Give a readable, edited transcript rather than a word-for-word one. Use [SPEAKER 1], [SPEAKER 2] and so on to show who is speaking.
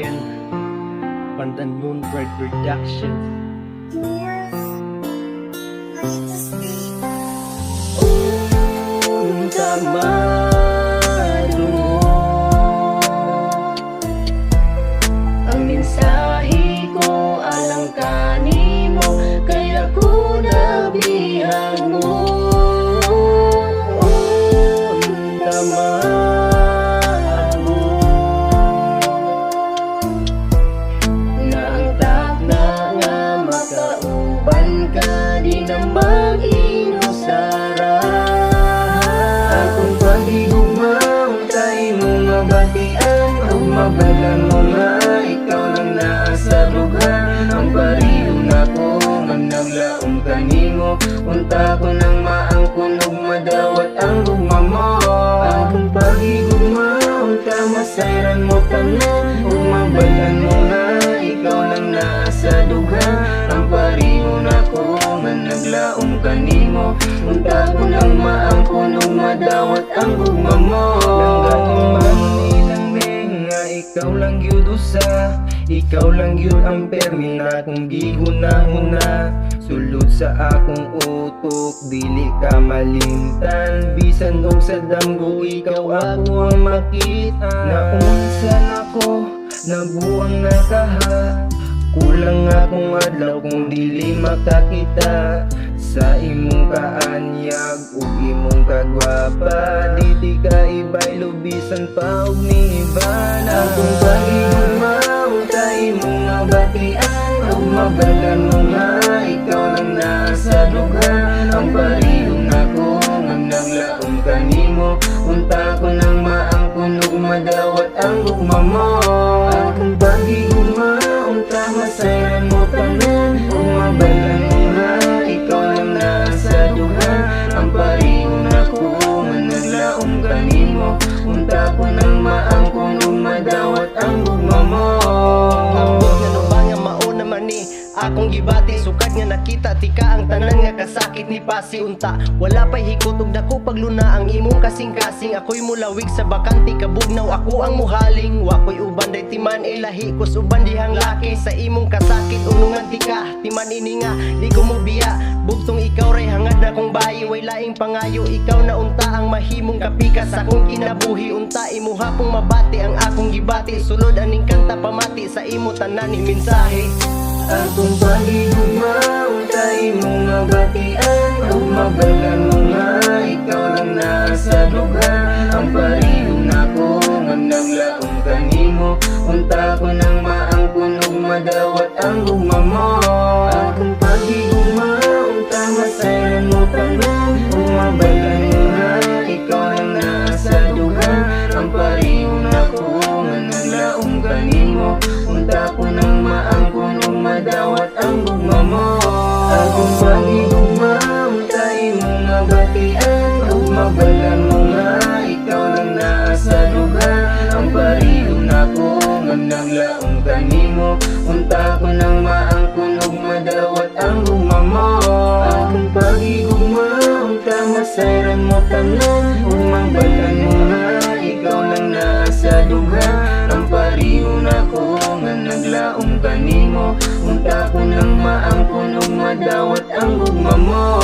[SPEAKER 1] Ryan, Pandan Moonbird Productions.
[SPEAKER 2] Tamado mo ang mensahe ko, alangkanin mo, kaya ko nabihag mo. Tamad mo na ang takna nga makauban ka, di na mag-inusara. Mabalan mo nga, ikaw lang nasa lughan. Ang bariyo na ko, nga naglaong kanimo. Unta ko nang maangkunog, madawat ang gugma mo. Akong pag-igugma, unta masayran mo tanan. Kung mabalan mo nga, ikaw lang nasa lughan. Ang bariyo na ko, nga naglaong kanimo. Unta ko nang maangkunog, madawat ang gugma mo. Ikaw lang yun usa, ikaw lang yun ang permi na kung gihuna-huna. Sulod sa akong utok, dili ka malimtan. Bisan og sa damgo, ikaw ako ang makita. Naunsan ako, nabuang nakaha. Kulang akong adlaw kung dili makakita. Sa imong kaanyag ug imong kagwapa, di ka ibay lubisan pa og niban. Akong pag-igugma, unta imong mabatian. Ug mabalan mo nga, ikaw lang nasa lughan. Ang parihong ako, nga naglaom kanimo. Unta ko nang maangkon ug madawat ang gugma mo. Akong pag-igugma, unta masayran mo tanan. Ug mabalan mo nga, ikaw lang nasa lughan. Ang parihong ako, nga naglaom kanimo. Unta ko nang maangkon ug madawat ang gugma mo.
[SPEAKER 1] Ambot nga nubanga mauna man ni akong gibati, sukat nga nakita tika ang tanan nga kasakit ni pasi. Unta wala pa'y hikot ug dako pagluna ang imong kasing-kasing. Ako'y mulawig sa bakanti, kabugnaw ako ang muhaling. Wako'y uban day timan ilahi, kus uban dihang laki. Sa imong kasakit unungan tika, timan ini nga di ko mo biya. Bugtong ikaw ray hangad na kong bayi, way laing pangayo. Ikaw na unta ang mahimong kapika sa akong kinabuhi. Unta imo hapong mabati ang akong gibati. Sulod aning kanta pamati sa imo tanan ni mensahe.
[SPEAKER 2] Akong pag-igugma, unta imong mabatian. Ug mabalan mo nga, ikaw lang nasa lughan. Ang parihong nako, nga naglaom kanimo. Unta ko nang maangkon ug madawat ang gugma mo. Akong pag-igugma, unta masayran mo tanan. Ug mabalan mo nga, ikaw lang nasa lughan. Ang parihong nako, nga naglaom kanimo. Unta ko nang maangkon ug madawat ang gugma mo. Akong pag-igugma, unta imong mabatian. Ug mabalan mo nga, ikaw lang nasa lughan. Ang parihong nako, nga naglaom kanimo. Unta ko nang maangkon ug madawat ang gugma mo. Akong pag-igugma, unta masayran mo tanan. Ug mabalan mo nga, ikaw lang nasa lughan. Ang parihong nako, nga naglaom kanimo. Unta ko nang maangkon ug madawat ang gugma mo.